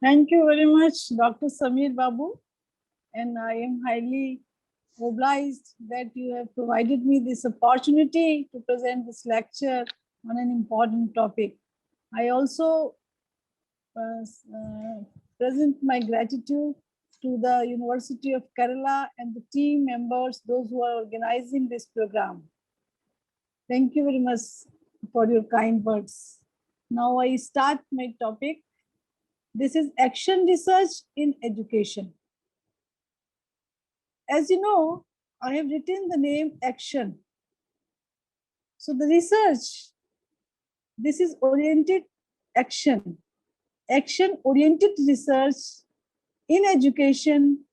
Thank you very much, Dr. Samir Babu. And I am highly obliged that you have provided me this opportunity to present this lecture on an important topic. I also present my gratitude to the University of Kerala and the team members, those who are organizing this program. Thank you very much for your kind words. Now I start my topic. This is action research in education. As you know, I have written the name action. So the research, this is oriented action. Action-oriented research in education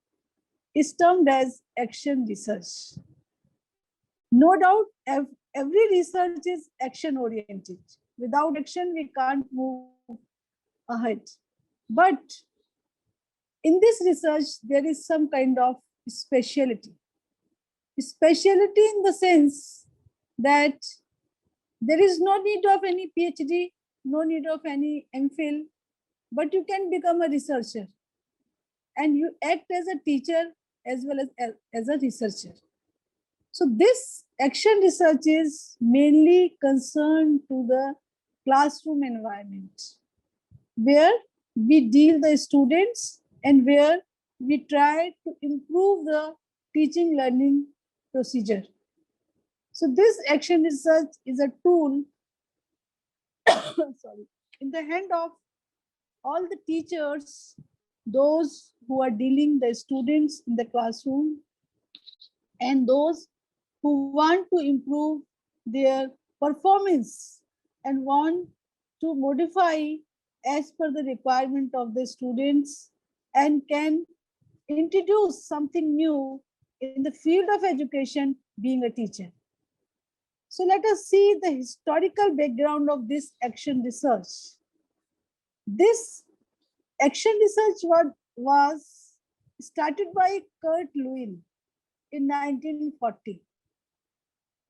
is termed as action research. No doubt, every research is action-oriented. Without action, we can't move ahead. But in this research, there is some kind of speciality. Speciality in the sense that there is no need of any PhD, no need of any MPhil, but you can become a researcher and you act as a teacher as well as a researcher. So this action research is mainly concerned to the classroom environment, where we deal the students and where we try to improve the teaching learning procedure. So this action research is a tool sorry, in the hand of all the teachers, those who are dealing the students in the classroom and those who want to improve their performance and want to modify as per the requirement of the students and can introduce something new in the field of education, being a teacher. So let us see the historical background of this action research. This action research was started by Kurt Lewin in 1940.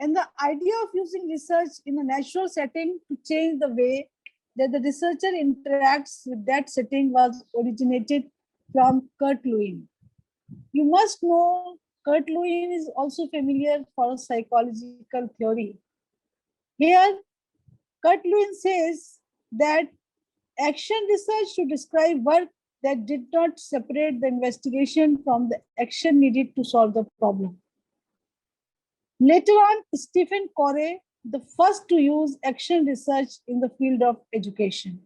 And the idea of using research in a natural setting to change the way that the researcher interacts with that setting was originated from Kurt Lewin. You must know Kurt Lewin is also familiar for psychological theory. Here, Kurt Lewin says that action research to describe work that did not separate the investigation from the action needed to solve the problem. Later on, Stephen Corey, the first to use action research in the field of education.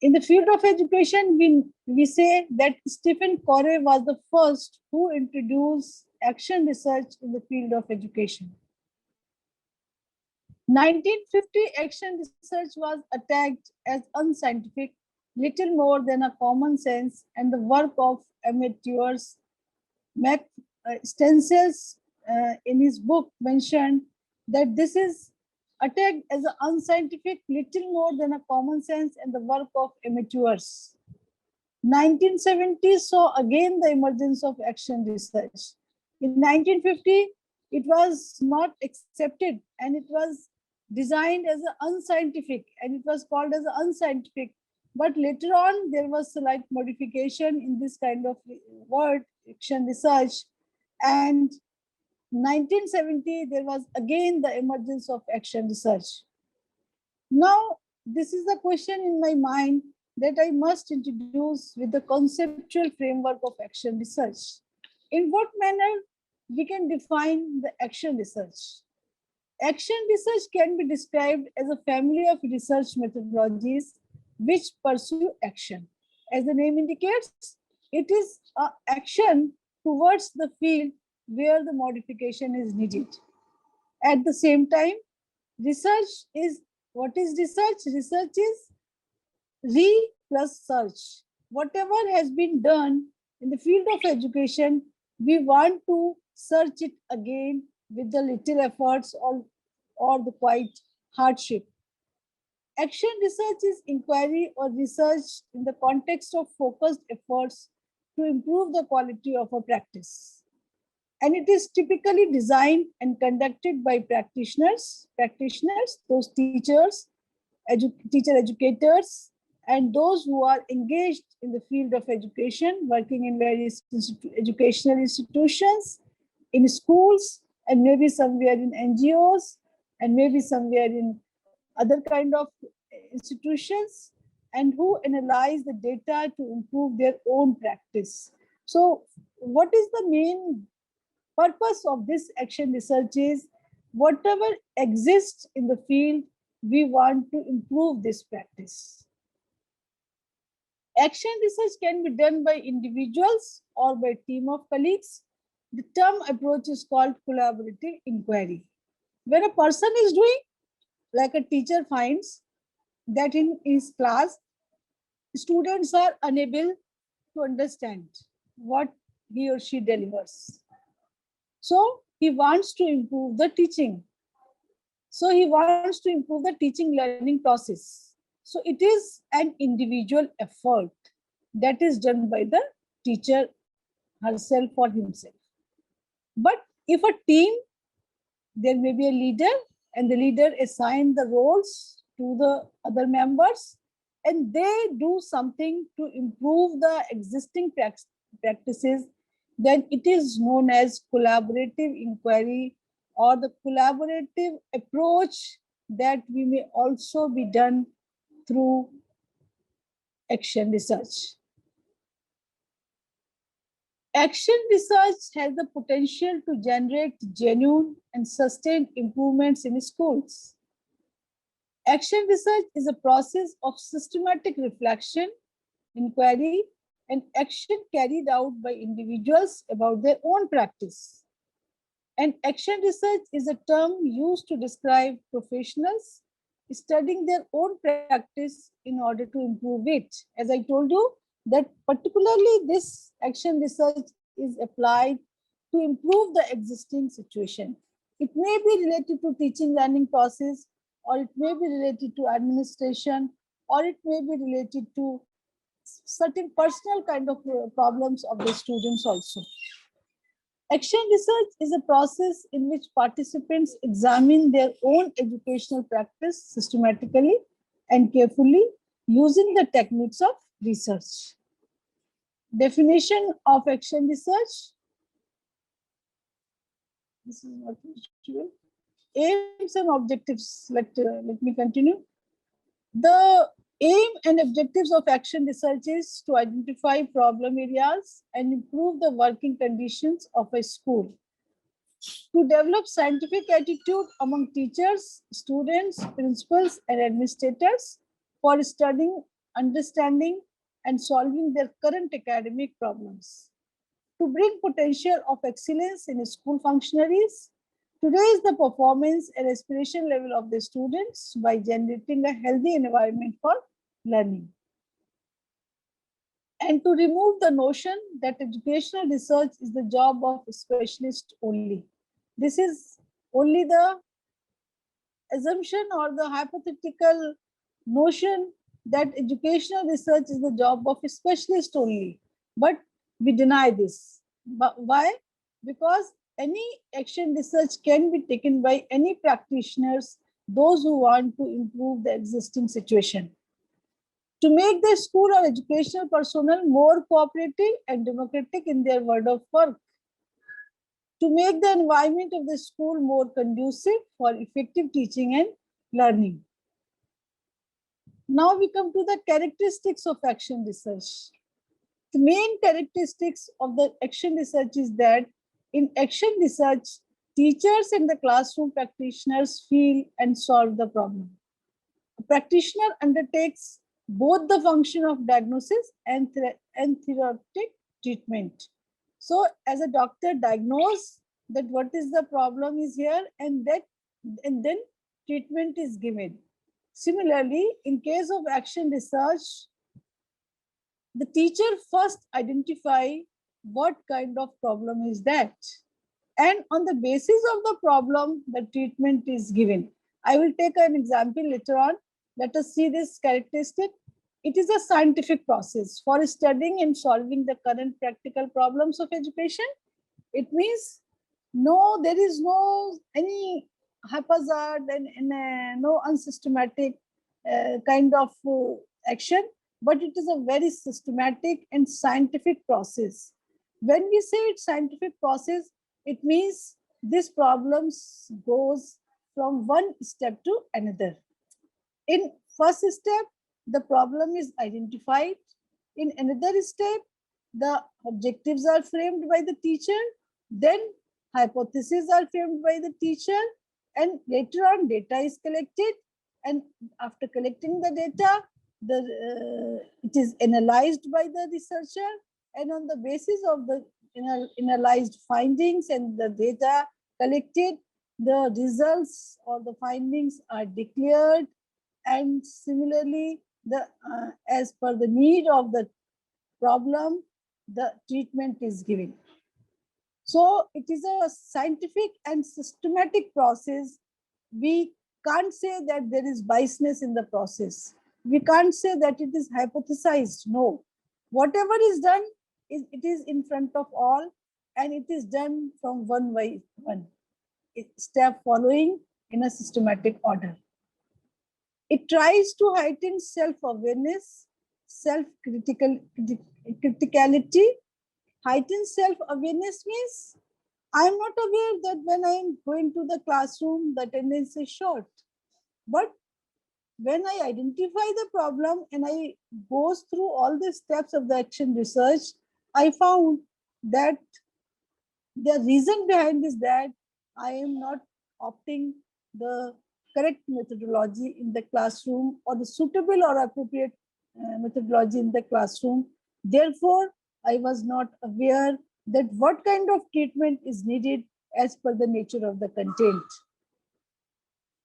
In the field of education, we say that Stephen Corey was the first who introduced action research in the field of education. 1950 action research was attacked as unscientific, little more than a common sense, and the work of amateurs. Stencils in his book mentioned that this is attacked as an unscientific, little more than a common sense, and the work of amateurs. 1970 saw again the emergence of action research. In 1950, it was not accepted and it was designed as an unscientific and it was called as unscientific. But later on, there was slight modification in this kind of word, action research. And 1970, there was again the emergence of action research. Now, this is the question in my mind that I must introduce with the conceptual framework of action research. In what manner we can define the action research? Action research can be described as a family of research methodologies which pursue action. As the name indicates, it is an action towards the field where the modification is needed. At the same time, research is, what is research? Research is plus search. Whatever has been done in the field of education, we want to search it again with the little efforts or the quite hardship. Action research is inquiry or research in the context of focused efforts to improve the quality of a practice. And it is typically designed and conducted by practitioners, those teachers, teacher educators, and those who are engaged in the field of education, working in various educational institutions, in schools, and maybe somewhere in NGOs, and maybe somewhere in other kind of institutions, and who analyze the data to improve their own practice. So what is the main purpose of this action research is whatever exists in the field, we want to improve this practice. Action research can be done by individuals or by a team of colleagues. The term approach is called collaborative inquiry. When a person is doing, like a teacher finds that in his class, students are unable to understand what he or she delivers. So he wants to improve the teaching. So he wants to improve the teaching learning process. So it is an individual effort that is done by the teacher herself or himself. But if a team, there may be a leader, and the leader assign the roles to the other members, and they do something to improve the existing practices, then it is known as collaborative inquiry or the collaborative approach that we may also be done through action research. Action research has the potential to generate genuine and sustained improvements in schools. Action research is a process of systematic reflection, inquiry, and action carried out by individuals about their own practice. And action research is a term used to describe professionals studying their own practice in order to improve it. As I told you, that particularly this action research is applied to improve the existing situation. It may be related to teaching learning process, or it may be related to administration, or it may be related to certain personal kind of problems of the students also. Action research is a process in which participants examine their own educational practice systematically and carefully using the techniques of research. Definition of action research. This is not usual. Aims and objectives. Let me continue. The aim and objectives of action research is to identify problem areas and improve the working conditions of a school, to develop scientific attitude among teachers, students, principals, and administrators for studying, understanding, and solving their current academic problems, to bring potential of excellence in school functionaries, to raise the performance and aspiration level of the students by generating a healthy environment for learning, and to remove the notion that educational research is the job of a specialist only. This is only the assumption or the hypothetical notion that educational research is the job of a specialist only. But we deny this. But why? Because any action research can be taken by any practitioners, those who want to improve the existing situation, to make the school or educational personnel more cooperative and democratic in their world of work, to make the environment of the school more conducive for effective teaching and learning. Now we come to the characteristics of action research. The main characteristics of the action research is that in action research, teachers and the classroom practitioners feel and solve the problem. A practitioner undertakes both the function of diagnosis and therapeutic treatment. So as a doctor diagnose that what is the problem is here, and then treatment is given. Similarly, in case of action research, the teacher first identify what kind of problem is that, and on the basis of the problem, the treatment is given. I will take an example later on. Let us see this characteristic. It is a scientific process for studying and solving the current practical problems of education. It means no, there is no any haphazard and no unsystematic kind of action, but it is a very systematic and scientific process. When we say it's scientific process, it means this problems goes from one step to another. In first step, the problem is identified. In another step, the objectives are framed by the teacher. Then hypotheses are framed by the teacher. And later on, data is collected. And after collecting the data, it is analyzed by the researcher. And on the basis of the analyzed findings and the data collected, the results or the findings are declared, and similarly as per the need of the problem, the treatment is given. So it is a scientific and systematic process. We can't say that there is biasness in the process. We can't say that it is hypothesized. No, whatever is done, it is in front of all, and it is done from one by one, step following in a systematic order. It tries to heighten self-awareness, self-criticality. Heighten self-awareness means I am not aware that when I am going to the classroom, the attendance is short. But when I identify the problem and I go through all the steps of the action research, I found that the reason behind is that I am not opting the correct methodology in the classroom or the suitable or appropriate methodology in the classroom. Therefore, I was not aware that what kind of treatment is needed as per the nature of the content.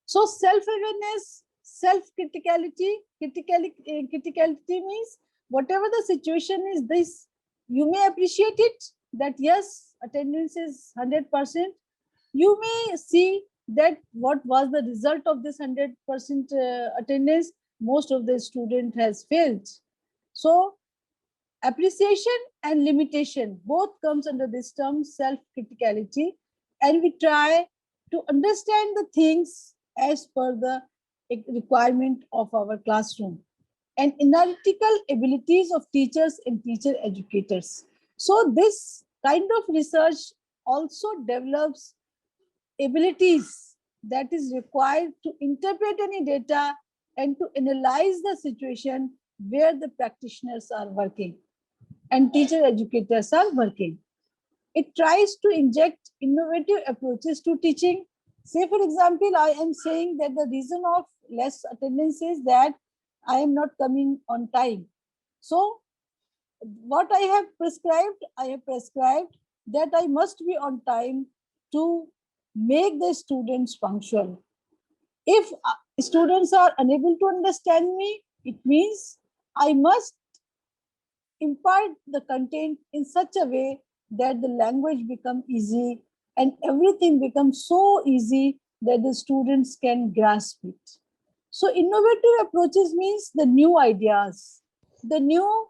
So self-awareness, self-criticality, criticality means whatever the situation is, this you may appreciate it that yes, attendance is 100%. You may see that what was the result of this 100% attendance. Most of the student has failed. So appreciation and limitation both comes under this term self-criticality, and we try to understand the things as per the requirement of our classroom and analytical abilities of teachers and teacher educators. So this kind of research also develops abilities that is required to interpret any data and to analyze the situation where the practitioners are working and teacher educators are working. It tries to inject innovative approaches to teaching. Say, for example, I am saying that the reason of less attendance is that I am not coming on time. So, what I have prescribed that I must be on time to make the students punctual. If students are unable to understand me, it means I must impart the content in such a way that the language becomes easy and everything becomes so easy that the students can grasp it. So innovative approaches means the new ideas, the new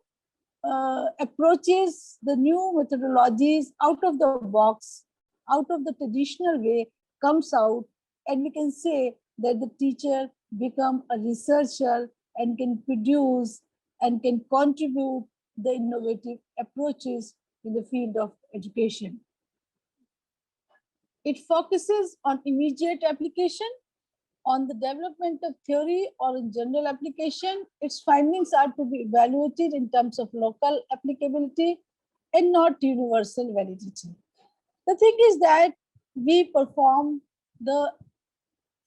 approaches, the new methodologies out of the box, out of the traditional way comes out, and we can say that the teacher become a researcher and can produce and can contribute the innovative approaches in the field of education. It focuses on immediate application, on the development of theory or in general application. Its findings are to be evaluated in terms of local applicability and not universal validity. The thing is that we perform the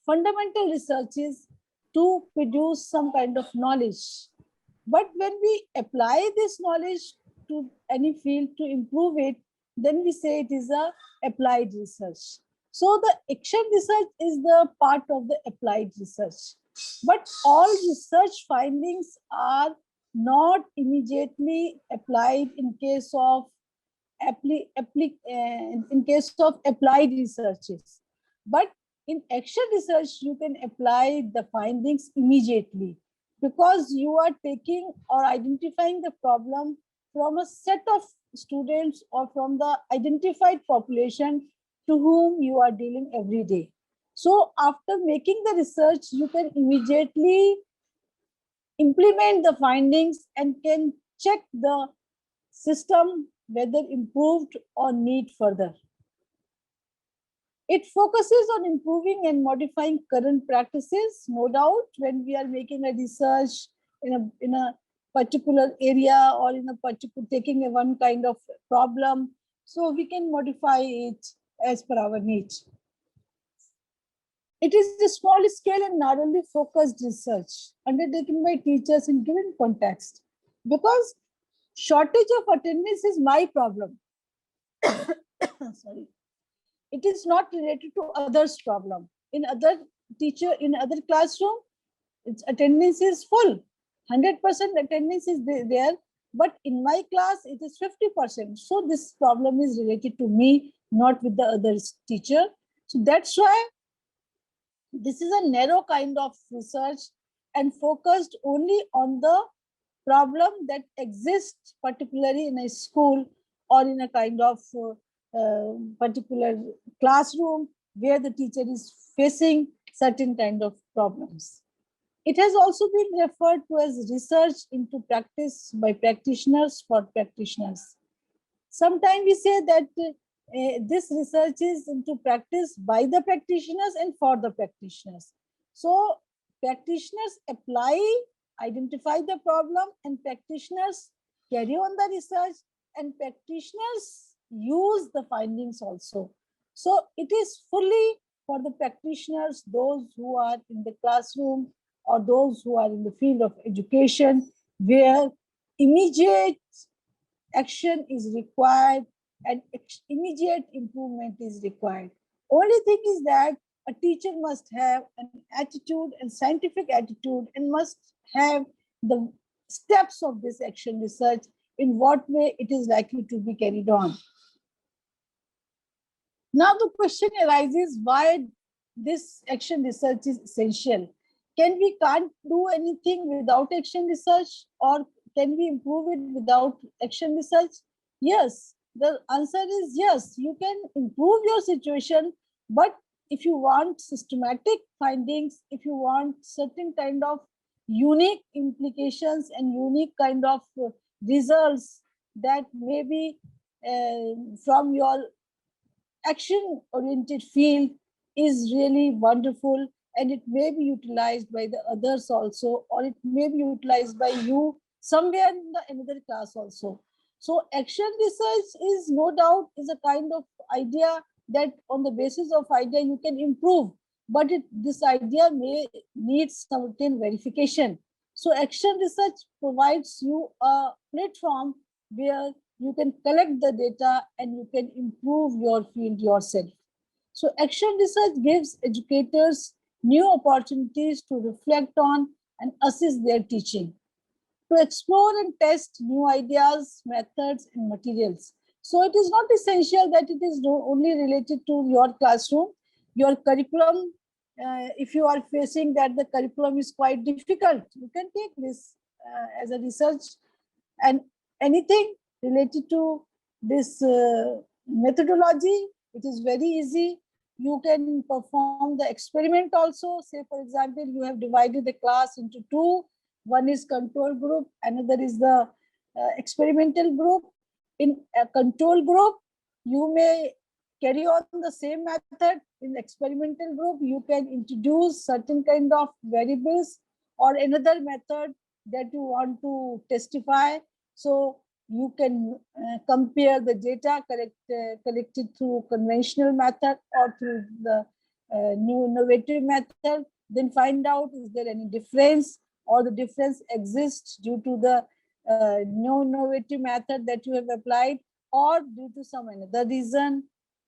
fundamental researches to produce some kind of knowledge. But when we apply this knowledge to any field to improve it, then we say it is a applied research. So the action research is the part of the applied research. But all research findings are not immediately applied in case of applied researches. But In action research, you can apply the findings immediately because you are taking or identifying the problem from a set of students or from the identified population to whom you are dealing every day. So after making the research, you can immediately implement the findings and can check the system whether improved or need further. It focuses on improving and modifying current practices. No doubt, when we are making a research in a particular area or in a particular taking a one kind of problem, so we can modify it as per our needs. It is a small scale and narrowly focused research undertaken by teachers in given context. Because shortage of attendance is my problem. Sorry. It is not related to others' problem. In other in other classroom, its attendance is full. 100% attendance is there, but in my class, it is 50%. So this problem is related to me, not with the other teacher. So that's why this is a narrow kind of research and focused only on the problem that exists particularly in a school or in a kind of particular classroom where the teacher is facing certain kind of problems. It has also been referred to as research into practice by practitioners for practitioners. Sometimes we say that this research is into practice by the practitioners and for the practitioners. So practitioners apply, identify the problem, and practitioners carry on the research, and practitioners use the findings also. So it is fully for the practitioners, those who are in the classroom or those who are in the field of education, where immediate action is required and immediate improvement is required. Only thing is that a teacher must have an attitude and scientific attitude and must have the steps of this action research, in what way it is likely to be carried on. Now the question arises, why this action research is essential. Can't do anything without action research, or can we improve it without action research? Yes, the answer is yes, you can improve your situation, but if you want systematic findings, if you want certain kind of unique implications and unique kind of results that may be from your action oriented field is really wonderful, and it may be utilized by the others also, or it may be utilized by you somewhere in the another class also. So action research is no doubt is a kind of idea that on the basis of idea you can improve, but this idea may need certain verification. So action research provides you a platform where you can collect the data and you can improve your field yourself. So action research gives educators new opportunities to reflect on and assist their teaching, to explore and test new ideas, methods, and materials. So it is not essential that it is only related to your classroom, your curriculum. If you are facing that the curriculum is quite difficult, you can take this as a research, and anything related to this methodology, it is very easy. You can perform the experiment also. Say, for example, you have divided the class into two. One is control group, another is the experimental group. In a control group, you may carry on the same method. In the experimental group, you can introduce certain kind of variables or another method that you want to testify. So you can compare the data collected through conventional method or through the new innovative method, then find out is there any difference, or the difference exists due to the new innovative method that you have applied, or due to some another reason,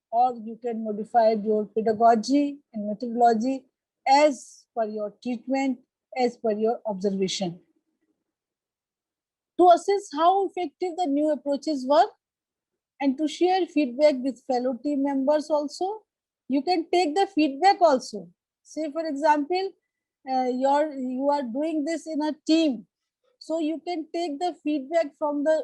or you can modify your pedagogy and methodology as per your treatment, as per your observation. To assess how effective the new approaches were and to share feedback with fellow team members also, You can take the feedback also. Say for example, you are doing this in a team, so you can take the feedback from the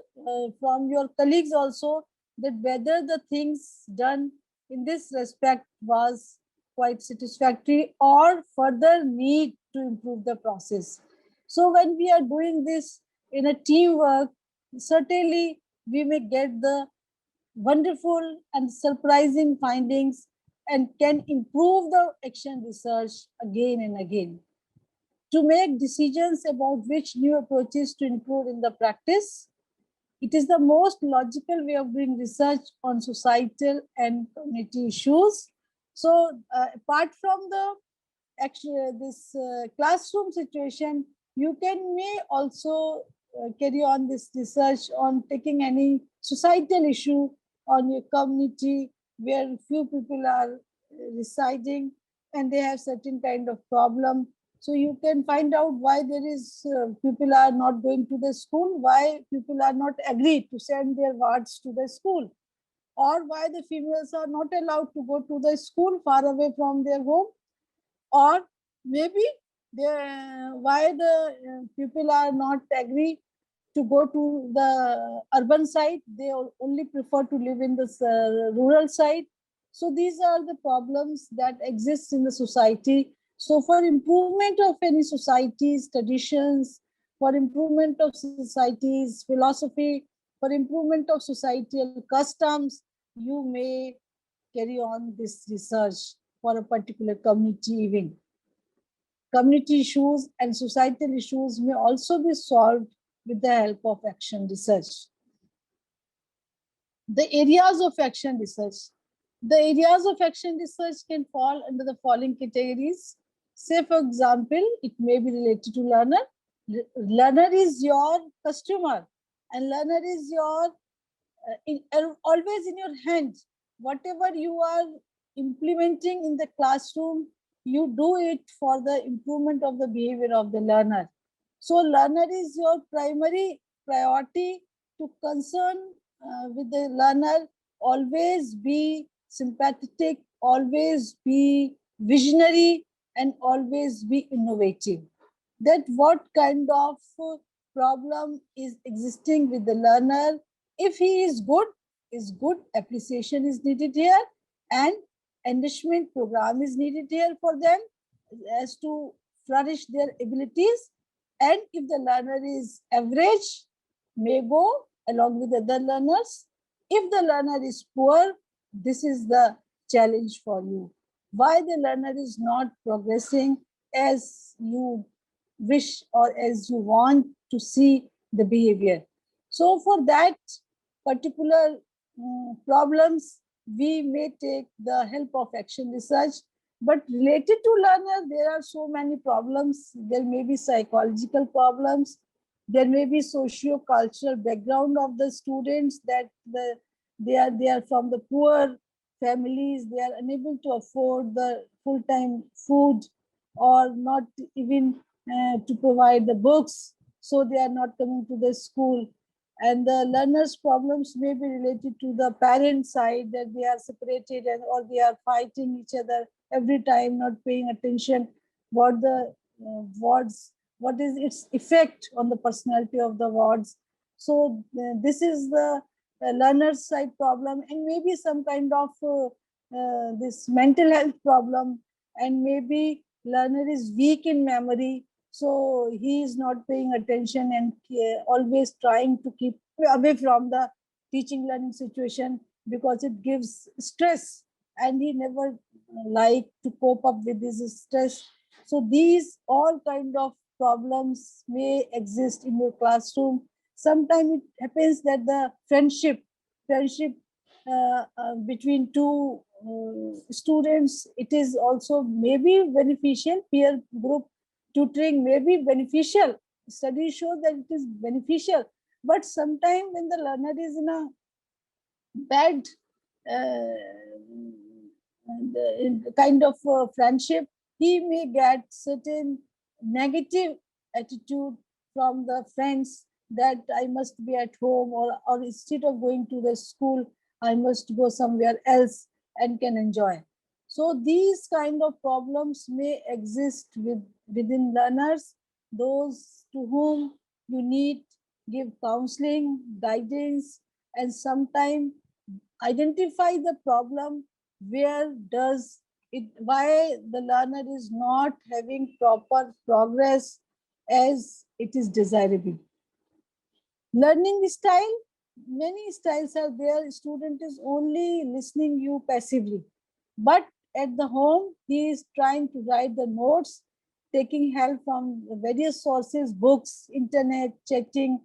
from your colleagues also, that whether the things done in this respect was quite satisfactory or further need to improve the process. So when we are doing this in a teamwork, certainly we may get the wonderful and surprising findings and can improve the action research again and again. To make decisions about which new approaches to include in the practice, it is the most logical way of doing research on societal and community issues. So, apart from the actually this classroom situation, you can may also carry on this research on taking any societal issue on your community where few people are residing and they have certain kind of problem. So you can find out why there is people are not going to the school, why people are not agreed to send their wards to the school, or why the females are not allowed to go to the school far away from their home, or maybe why the people are not agree to go to the urban side, they only prefer to live in the rural side. So these are the problems that exist in the society. So for improvement of any society's traditions, for improvement of society's philosophy, for improvement of societal customs, you may carry on this research for a particular community event. Community issues and societal issues may also be solved with the help of action research. The areas of action research. The areas of action research can fall under the following categories. Say, for example, it may be related to learner. Learner is your customer, and learner is your always in your hands. Whatever you are implementing in the classroom, you do it for the improvement of the behavior of the learner. So learner is your primary priority to concern with the learner. Always be sympathetic, always be visionary, and always be innovative. That what kind of problem is existing with the learner. If he is good, appreciation is needed here, and enrichment program is needed here for them as to flourish their abilities. And if the learner is average, may go along with other learners. If the learner is poor, this is the challenge for you. Why the learner is not progressing as you wish or as you want to see the behavior. So for that particular problems, we may take the help of action research. But related to learner, there are so many problems. There may be psychological problems. There may be socio-cultural background of the students, that they are from the poor families. They are unable to afford the full-time food, or not even to provide the books. So they are not coming to the school. And the learners' problems may be related to the parent side, that they are separated or they are fighting each other every time, not paying attention what the wards, what is its effect on the personality of the wards. So this is the learner's side problem, and maybe some kind of this mental health problem, and maybe learner is weak in memory, so he is not paying attention and always trying to keep away from the teaching learning situation because it gives stress, and he never like to cope up with this stress. So these all kind of problems may exist in your classroom. Sometimes it happens that the friendship between two students, it is also maybe beneficial. Peer group tutoring may be beneficial. Studies show that it is beneficial. But sometimes when the learner is in a bad kind of friendship, he may get certain negative attitude from the friends, that I must be at home, or instead of going to the school, I must go somewhere else and can enjoy. So these kind of problems may exist within learners, those to whom you need give counseling, guidance, and sometimes identify the problem. Where does it, why the learner is not having proper progress as it is desirable. Learning style, many styles are there. Student is only listening you passively, but at the home he is trying to write the notes, taking help from various sources, books, internet, chatting,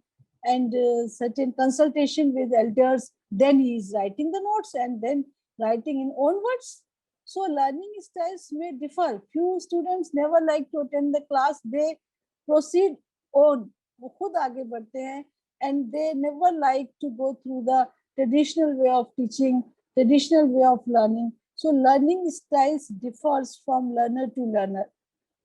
and certain consultation with elders. Then he is writing the notes and then writing in own words. So learning styles may differ. Few students never like to attend the class. They proceed on, वो खुद आगे बढ़ते हैं, and they never like to go through the traditional way of teaching, traditional way of learning. So learning styles differs from learner to learner.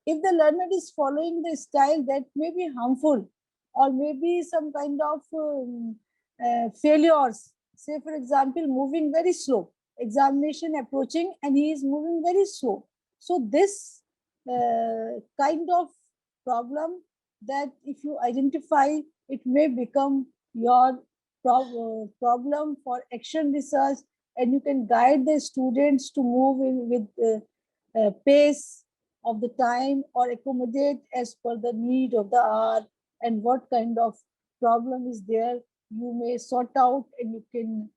If the learner is following the style, that may be harmful, or maybe some kind of failures. Say for example, moving very slow, examination approaching and he is moving very slow. So this kind of problem, that if you identify, it may become your problem for action research, and you can guide the students to move in with pace of the time, or accommodate as per the need of the hour and what kind of problem is there. You may sort out, and you can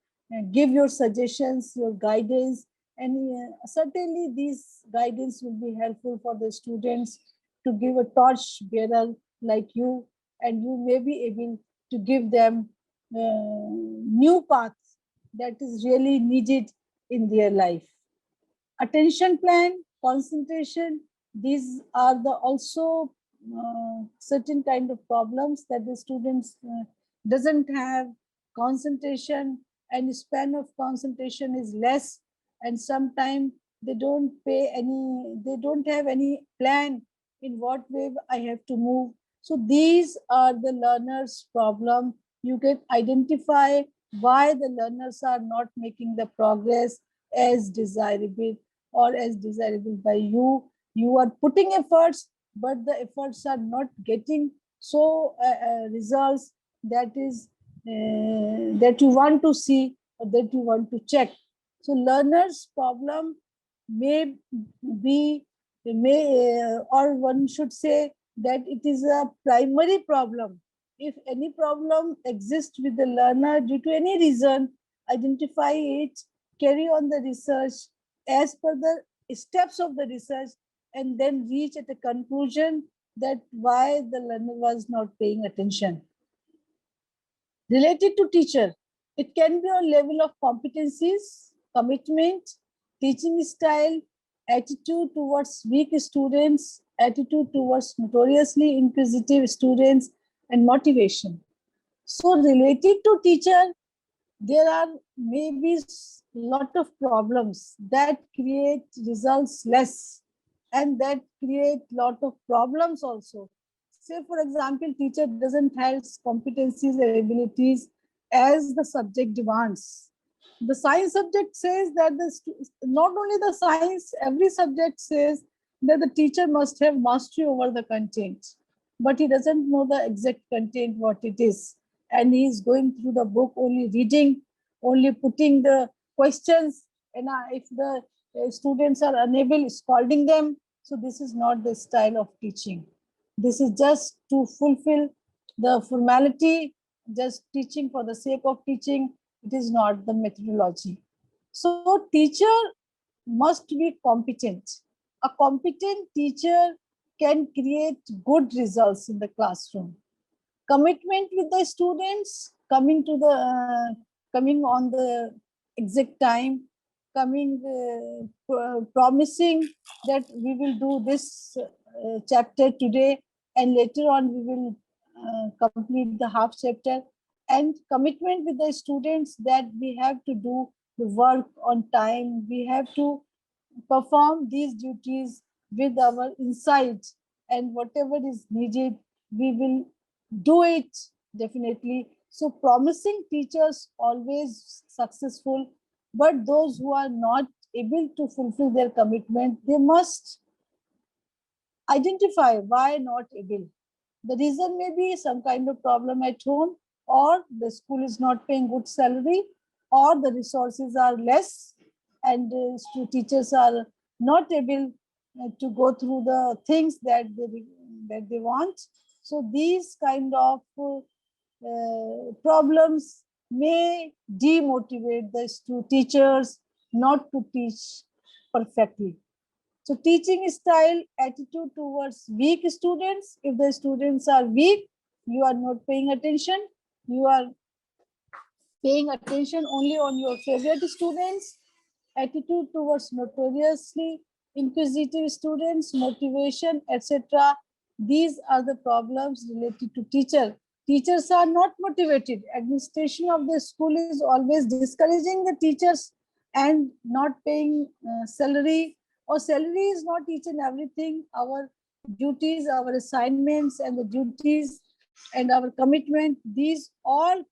give your suggestions, your guidance, and certainly these guidance will be helpful for the students to give a torch bearer like you, and you may be able to give them new paths that is really needed in their life. Attention plan, concentration, these are the also certain kind of problems that the students doesn't have concentration, and span of concentration is less, and sometimes they don't pay any, they don't have any plan in what way I have to move. So these are the learners problem. You can identify why the learners are not making the progress as desirable, or as desirable by you. You are putting efforts, but the efforts are not getting so results that is that you want to see, or that you want to check. So learners problem may be, or one should say that it is a primary problem. If any problem exists with the learner due to any reason, identify it, carry on the research as per the steps of the research, and then reach at a conclusion that why the learner was not paying attention. Related to teacher, it can be on level of competencies, commitment, teaching style, attitude towards weak students, attitude towards notoriously inquisitive students, and motivation. So related to teacher, there are maybe lot of problems that create results less, and that create lot of problems also. Say for example, teacher doesn't have competencies and abilities as the subject demands. The science subject says that not only the science, every subject says that the teacher must have mastery over the content, but he doesn't know the exact content what it is, and he is going through the book only reading, only putting the questions, and if the students are unable, scolding them. So this is not the style of teaching. This is just to fulfill the formality, just teaching for the sake of teaching. It is not the methodology. So teacher must be competent. A competent teacher can create good results in the classroom. Commitment with the students, coming on the exact time, coming promising that we will do this chapter today, and later on we will complete the half chapter, and commitment with the students that we have to do the work on time, we have to perform these duties with our insights, and whatever is needed we will do it definitely. So promising teachers always successful, but those who are not able to fulfill their commitment, they must identify why not able. The reason may be some kind of problem at home, or the school is not paying good salary, or the resources are less, and teachers are not able to go through the things that they want. So these kind of problems may demotivate the teachers not to teach perfectly. So teaching style, attitude towards weak students. If the students are weak, you are not paying attention. You are paying attention only on your favorite students. Attitude towards notoriously inquisitive students, motivation, etc. These are the problems related to teacher. Teachers are not motivated. Administration of the school is always discouraging the teachers and not paying salary. Or salary is not each and everything. Our duties, our assignments, and the duties and our commitment, these all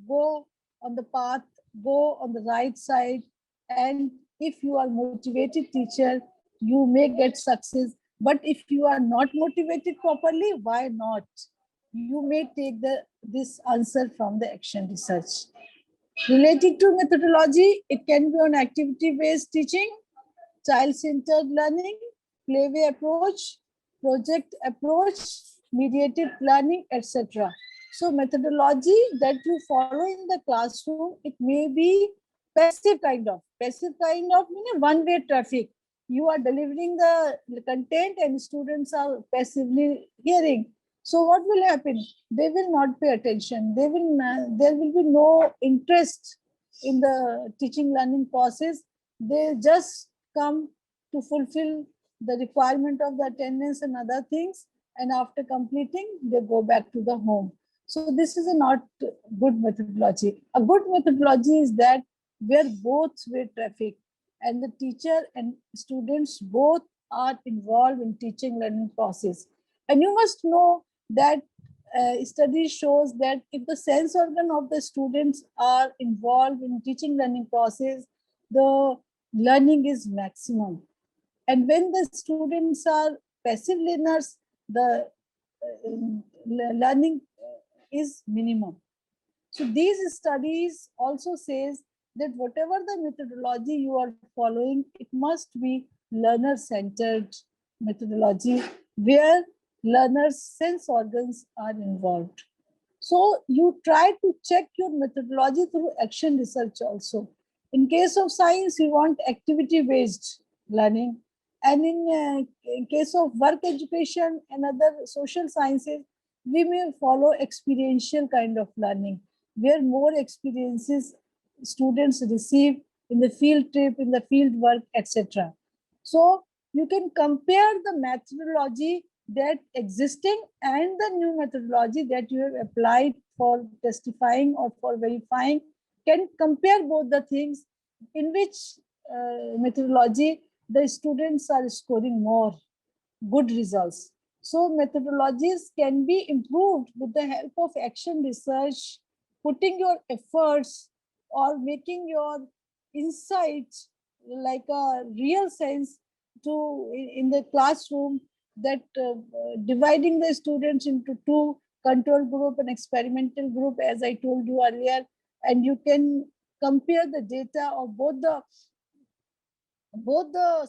go on the path, go on the right side. And if you are motivated teacher, you may get success. But if you are not motivated properly, why not? You may take this answer from the action research. Related to methodology, it can be on activity-based teaching, child-centered learning, playway approach, project approach, mediated learning, etc. So methodology that you follow in the classroom, it may be passive kind of. Passive kind of meaning one-way traffic. You are delivering the content and students are passively hearing. So what will happen? They will not pay attention. There will be no interest in the teaching learning process. They just come to fulfill the requirement of the attendance and other things, and after completing they go back to the home. So this is a not good methodology. A good methodology is that where both way traffic and the teacher and students both are involved in teaching learning process. And you must know that study shows that if the sense organ of the students are involved in teaching learning process, the learning is maximum. And when the students are passive learners, the learning is minimum. So these studies also says that whatever the methodology you are following, it must be learner-centered methodology where learners' sense organs are involved. So you try to check your methodology through action research also. In case of science, you want activity-based learning. And in case of work education and other social sciences, we may follow experiential kind of learning, where more experiences students receive in the field trip, in the field work, etc. So you can compare the methodology that existing and the new methodology that you have applied for testifying or for verifying. Can compare both the things, in which methodology the students are scoring more good results. So methodologies can be improved with the help of action research, putting your efforts or making your insights like a real sense to in the classroom, that dividing the students into two, control group and experimental group, as I told you earlier, and you can compare the data of both the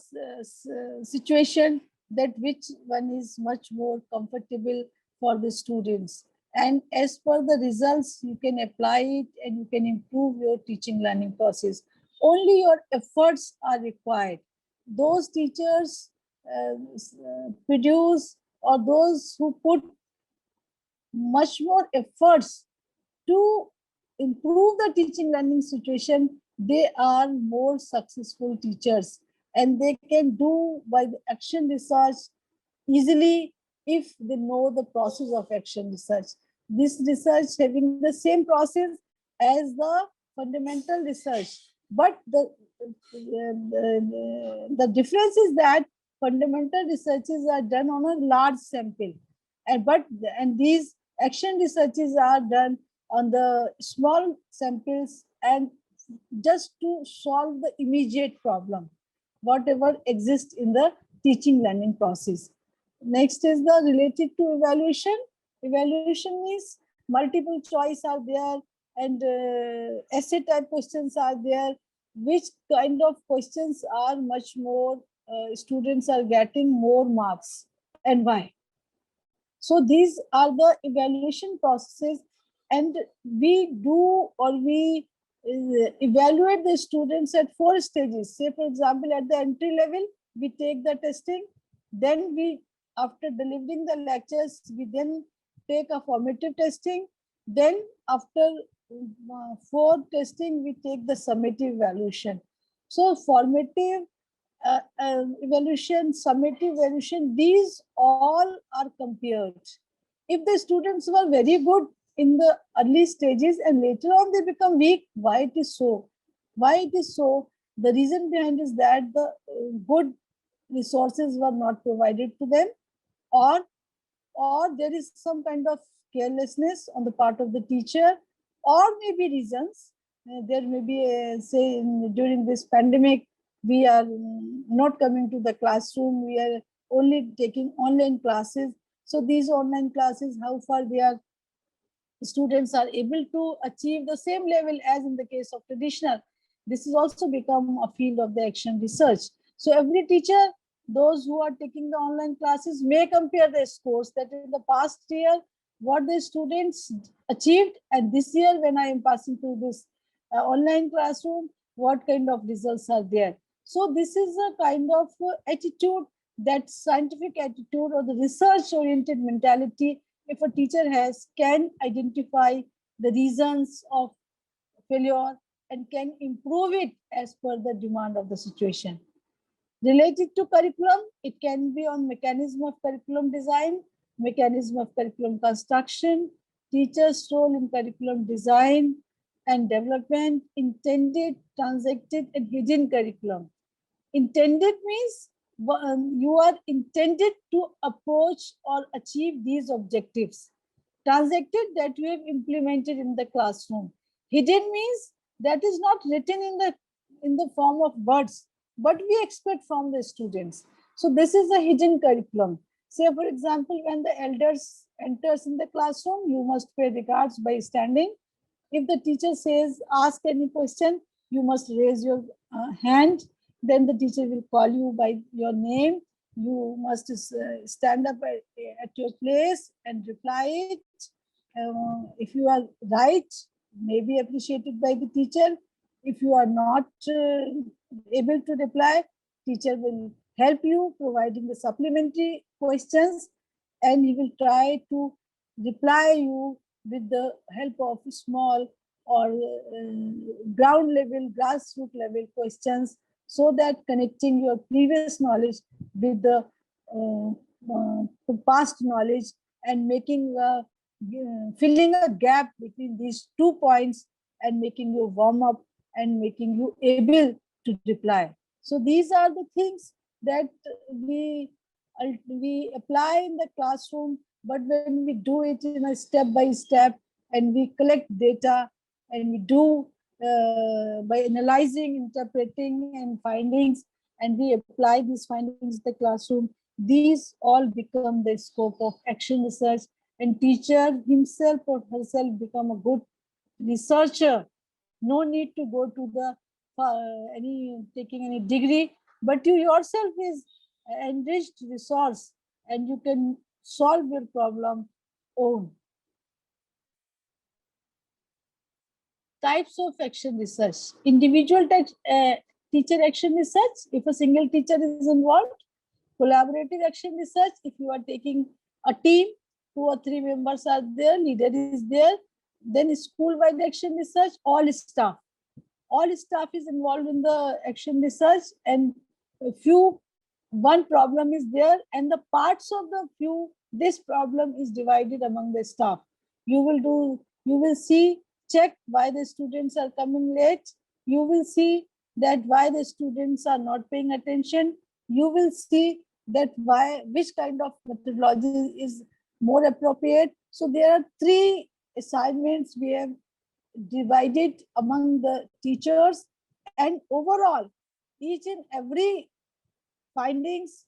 situation, that which one is much more comfortable for the students. And as per the results, you can apply it and you can improve your teaching learning process. Only your efforts are required. Those teachers produce, or those who put much more efforts to improve the teaching learning situation, they are more successful teachers, and they can do by the action research easily if they know the process of action research. This research having the same process as the fundamental research, but the difference is that fundamental researches are done on a large sample, and these action researches are done on the small samples and just to solve the immediate problem, whatever exists in the teaching learning process. Next is the related to evaluation. Evaluation means multiple choice are there, and essay type questions are there. Which kind of questions are much more, students are getting more marks, and why? So these are the evaluation processes, and we do, or we evaluate the students at 4 stages. Say, for example, at the entry level, we take the testing. Then we, after delivering the lectures, we then take a formative testing. Then after 4 testing, we take the summative evaluation. So formative evaluation, summative evaluation, these all are compared. If the students were very good in the early stages and later on they become weak, why it is so? Why it is so? The reason behind is that the good resources were not provided to them, or there is some kind of carelessness on the part of the teacher, or maybe reasons. There may be, say, during this pandemic, we are not coming to the classroom, we are only taking online classes. So these online classes, how far they are, students are able to achieve the same level as in the case of traditional. This is also become a field of the action research. So every teacher, those who are taking the online classes, may compare their scores, that in the past year what the students achieved, and this year when I am passing through this online classroom, what kind of results are there. So this is a kind of attitude, that scientific attitude or the research oriented mentality, if a teacher has, can identify the reasons of failure and can improve it as per the demand of the situation. Related to curriculum, it can be on mechanism of curriculum design, mechanism of curriculum construction, teacher's role in curriculum design and development, intended, transacted, and hidden curriculum. Intended means you are intended to approach or achieve these objectives. Transacted, that you have implemented in the classroom. Hidden means that is not written in the form of words, but we expect from the students. So this is a hidden curriculum. Say, for example, when the elders enters in the classroom, you must pay regards by standing. If the teacher says, ask any question, you must raise your hand. Then the teacher will call you by your name. You must stand up at your place and reply it. If you are right, may be appreciated by the teacher. If you are not able to reply, teacher will help you, providing the supplementary questions, and he will try to reply you with the help of small or ground level, grassroots level questions, so that connecting your previous knowledge with the past knowledge and making filling a gap between these 2 points and making you warm up and making you able to reply. So these are the things that we apply in the classroom, but when we do it in a step by step, and we collect data, and we do by analyzing, interpreting, and findings, and we apply these findings in the classroom, these all become the scope of action research, and teacher himself or herself become a good researcher. No need to go to the taking any degree, but you yourself is enriched resource, and you can solve your problem own. Types of action research. Individual teacher action research, if a single teacher is involved. Collaborative action research, if you are taking a team, 2 or 3 members are there, leader is there. Then school-wide action research, all staff is involved in the action research, and one problem is there, and the parts of this problem is divided among the staff. You will see, check why the students are coming late. You will see that why the students are not paying attention. You will see that which kind of methodology is more appropriate. So there are 3 assignments we have divided among the teachers, and overall, each and every findings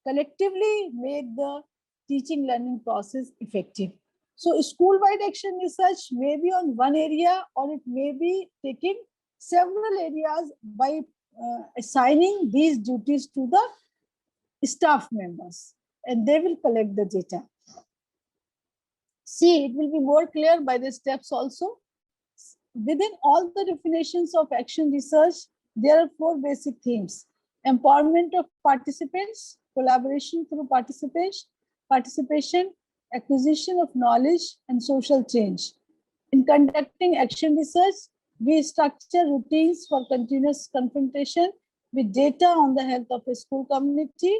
collectively make the teaching learning process effective. So school-wide action research may be on one area, or it may be taking several areas by assigning these duties to the staff members, and they will collect the data. See, it will be more clear by the steps also. Within all the definitions of action research, there are four basic themes: empowerment of participants, collaboration through participation, acquisition of knowledge, and social change. In conducting action research, we structure routines for continuous confrontation with data on the health of a school community.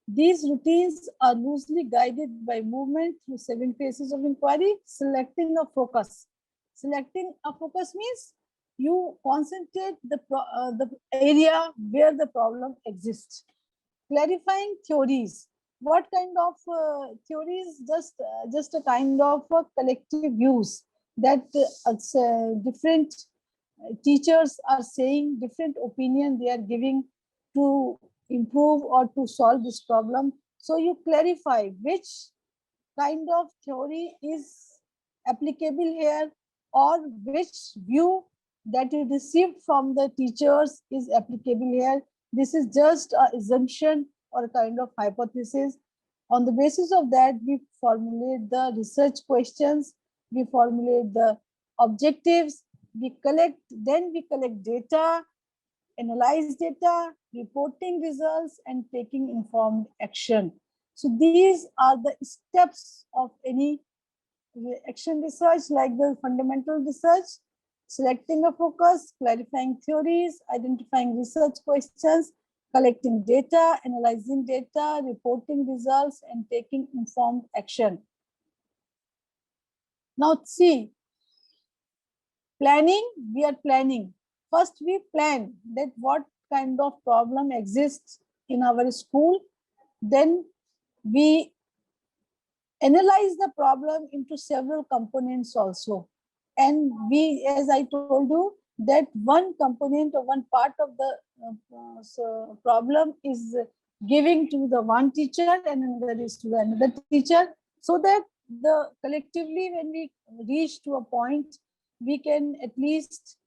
These routines are loosely guided by movement through 7 phases of inquiry. Selecting a focus. Selecting a focus means you concentrate the area where the problem exists. Clarifying theories. What kind of theories? Just a kind of collective views that different teachers are saying, different opinion they are giving to improve or to solve this problem. So you clarify which kind of theory is applicable here, or which view that you received from the teachers is applicable here. This is just an assumption or a kind of hypothesis. On the basis of that, we formulate the research questions, we formulate the objectives, then we collect data, analyze data, reporting results, and taking informed action. So these are the steps of any action research, like the fundamental research: selecting a focus, clarifying theories, identifying research questions, collecting data, analyzing data, reporting results, and taking informed action. Now see, planning, we are planning. First, we plan that what kind of problem exists in our school. Then we analyze the problem into several components also. And we, as I told you, that one component or one part of the problem is giving to the one teacher and another is to another teacher, so that the collectively when we reach to a point, we can at least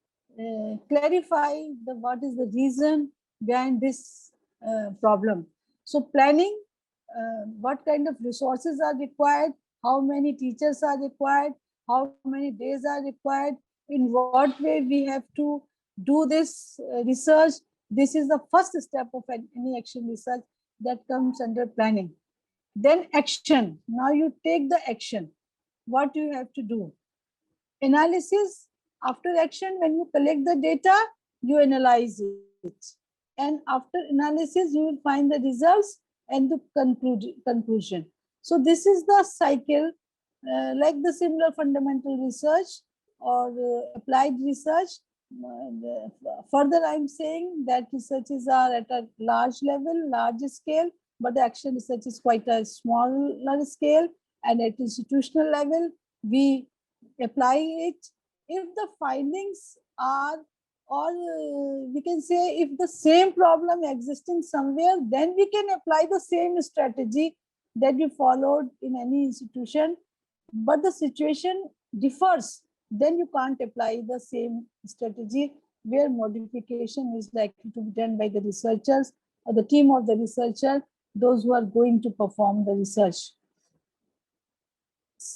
clarify what is the reason behind this problem. So planning, what kind of resources are required, how many teachers are required, how many days are required, in what way we have to do this research. This is the first step of any action research that comes under planning. Then action. Now you take the action. What you have to do? Analysis. After action, when you collect the data, you analyze it. And after analysis, you will find the results and the conclusion. So this is the cycle, like the similar fundamental research or applied research. Further, I'm saying that researches are at a large level, large scale, but the action research is quite a smaller scale. And at institutional level, we apply it. If the findings are, or we can say if the same problem existing somewhere, then we can apply the same strategy that we followed in any institution. But the situation differs, then you can't apply the same strategy, where modification is likely to be done by the researchers or the team of the researcher, those who are going to perform the research.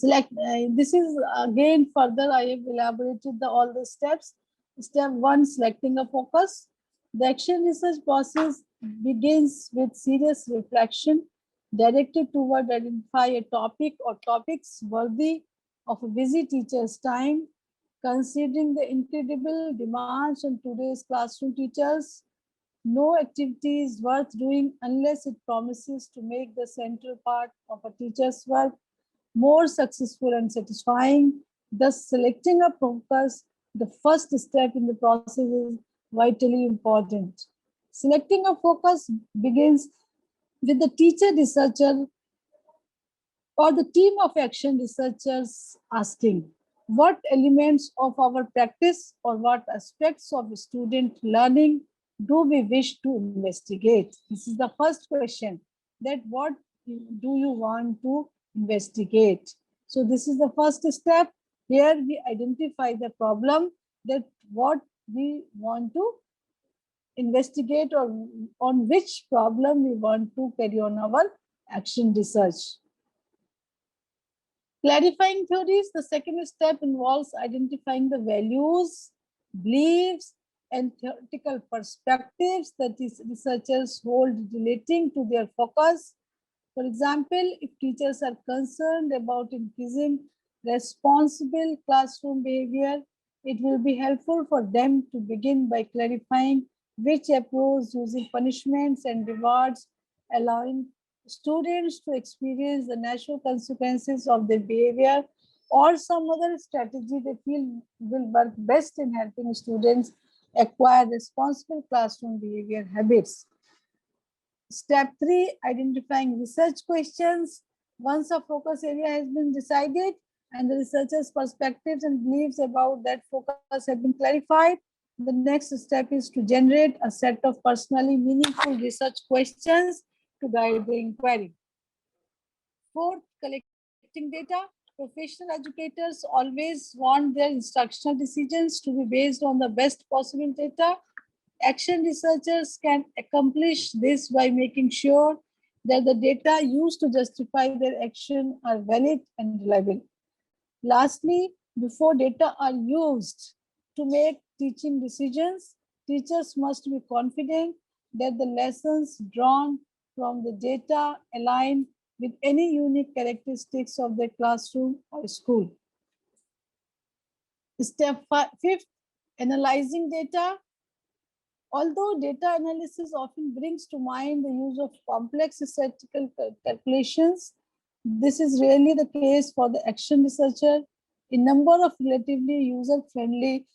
This is again further I have elaborated all the steps. Step 1, selecting a focus. The action research process begins with serious reflection directed toward identify a topic or topics worthy of a busy teacher's time. Considering the incredible demands on today's classroom teachers, no activity is worth doing unless it promises to make the central part of a teacher's work more successful and satisfying. Thus, selecting a focus, the first step in the process, is vitally important. Selecting a focus begins with the teacher researcher or the team of action researchers asking, what elements of our practice or what aspects of student learning do we wish to investigate? This is the first question, that what do you want to investigate? So this is the first step. Here we identify the problem, that what we want to investigate, or on which problem we want to carry on our action research. Clarifying theories, the second step involves identifying the values, beliefs, and theoretical perspectives that these researchers hold relating to their focus. For example, if teachers are concerned about increasing responsible classroom behavior, it will be helpful for them to begin by clarifying which approach, using punishments and rewards, allowing students to experience the natural consequences of their behavior, or some other strategy they feel will work best in helping students acquire responsible classroom behavior habits. Step 3, identifying research questions. Once a focus area has been decided and the researcher's perspectives and beliefs about that focus have been clarified, the next step is to generate a set of personally meaningful research questions to guide the inquiry. Fourth, collecting data. Professional educators always want their instructional decisions to be based on the best possible data. Action researchers can accomplish this by making sure that the data used to justify their action are valid and reliable. Lastly, before data are used to make teaching decisions, teachers must be confident that the lessons drawn from the data align with any unique characteristics of their classroom or school. Step 5, analyzing data. Although data analysis often brings to mind the use of complex statistical calculations, this is rarely the case for the action researcher. A number of relatively user-friendly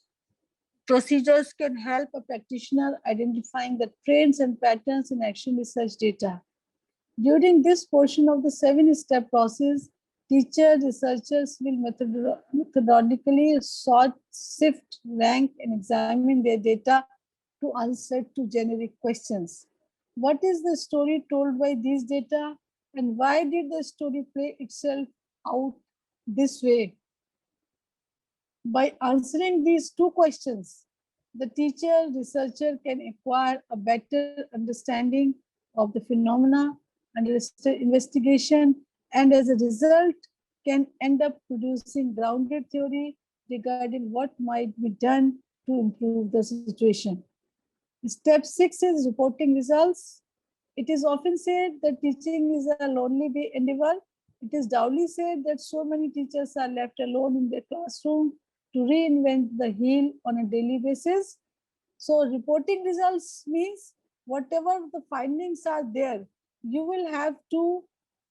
procedures can help a practitioner identifying the trends and patterns in action research data. During this portion of the 7-step process, teacher researchers will methodically sort, sift, rank, and examine their data to answer to generic questions. What is the story told by these data, and why did the story play itself out this way? By answering these two questions, the teacher researcher can acquire a better understanding of the phenomena under investigation, and as a result can end up producing grounded theory regarding what might be done to improve the situation. Step 6 is reporting results. It is often said that teaching is a lonely endeavor. It is doubly said that so many teachers are left alone in their classroom to reinvent the wheel on a daily basis. So reporting results means whatever the findings are there, you will have to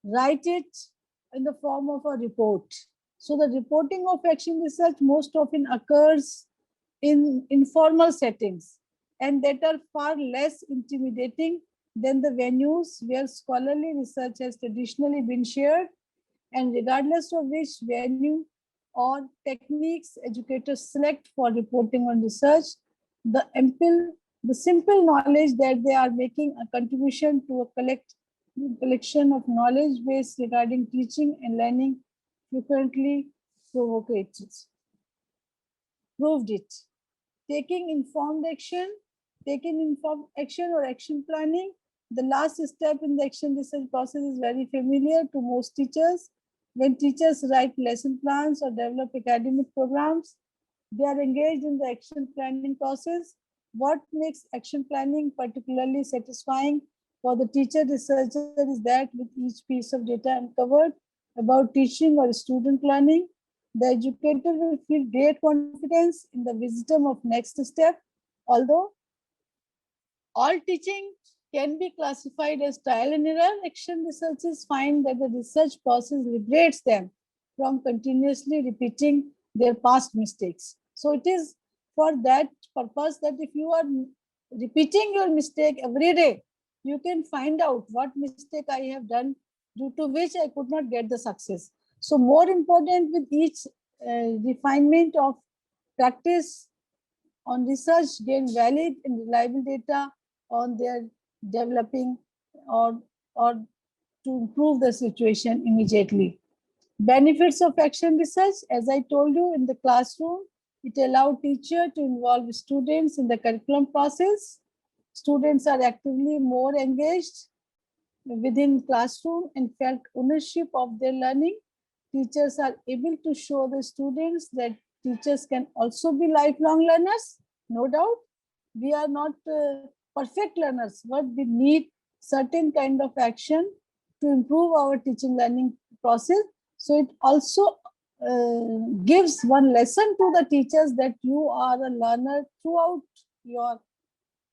write it in the form of a report. So the reporting of action research most often occurs in informal settings, and that are far less intimidating than the venues where scholarly research has traditionally been shared, and regardless of which venue or techniques educators select for reporting on research, the simple knowledge that they are making a contribution to a collection of knowledge base regarding teaching and learning frequently proved it. Taking informed action or action planning. The last step in the action research process is very familiar to most teachers. When teachers write lesson plans or develop academic programs, they are engaged in the action planning process. What makes action planning particularly satisfying for the teacher researcher is that with each piece of data uncovered about teaching or student learning, the educator will feel great confidence in the wisdom of next step. Although all teaching can be classified as trial and error, action researchers find that the research process liberates them from continuously repeating their past mistakes. So it is for that purpose that if you are repeating your mistake every day, you can find out what mistake I have done due to which I could not get the success. So more important with each refinement of practice on research gain valid and reliable data on their developing or, or to improve the situation immediately. Benefits of action research, as I told you in the classroom, it allows teacher to involve students in the curriculum process. Students are actively more engaged within classroom and felt ownership of their learning. Teachers are able to show the students that teachers can also be lifelong learners. No doubt, we are not perfect learners, but we need certain kind of action to improve our teaching learning process. So it also gives one lesson to the teachers that you are a learner throughout your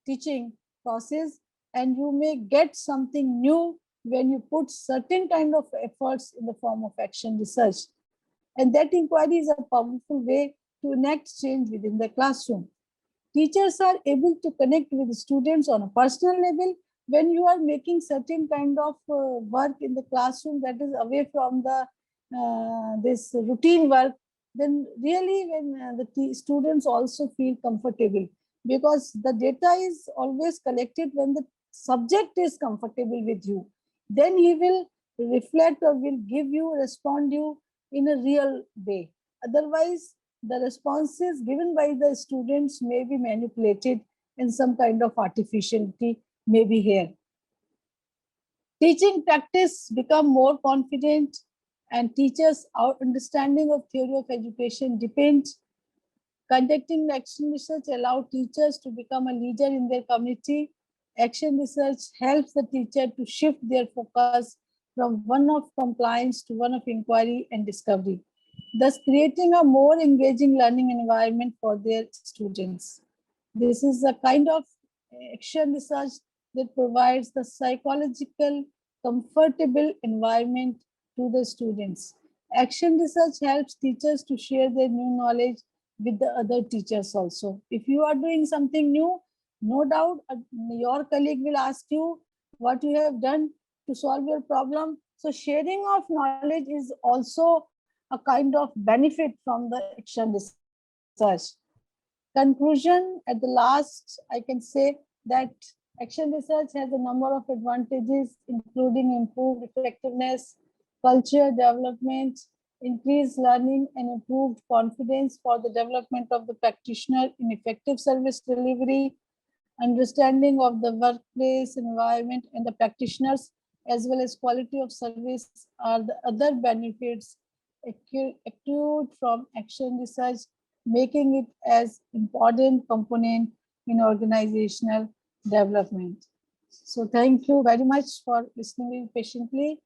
teaching process, and you may get something new when you put certain kind of efforts in the form of action research. And that inquiry is a powerful way to enact change within the classroom. Teachers are able to connect with students on a personal level when you are making certain kind of work in the classroom that is away from the this routine work. Then really when the students also feel comfortable, because the data is always collected when the subject is comfortable with you, then he will reflect or will give you, respond you in a real way. Otherwise, the responses given by the students may be manipulated and some kind of artificiality may be here. Teaching practice become more confident, and teachers' our understanding of theory of education depends. Conducting action research allows teachers to become a leader in their community. Action research helps the teacher to shift their focus from one of compliance to one of inquiry and discovery, thus creating a more engaging learning environment for their students. This is a kind of action research that provides the psychological, comfortable environment to the students. Action research helps teachers to share their new knowledge with the other teachers also. If you are doing something new, no doubt your colleague will ask you what you have done to solve your problem. So sharing of knowledge is also a kind of benefit from the action research. Conclusion, at the last, I can say that action research has a number of advantages, including improved effectiveness, culture development, increased learning, and improved confidence for the development of the practitioner in effective service delivery, understanding of the workplace environment and the practitioners, as well as quality of service are the other benefits accrued from action research, making it as important component in organizational development. So thank you very much for listening patiently.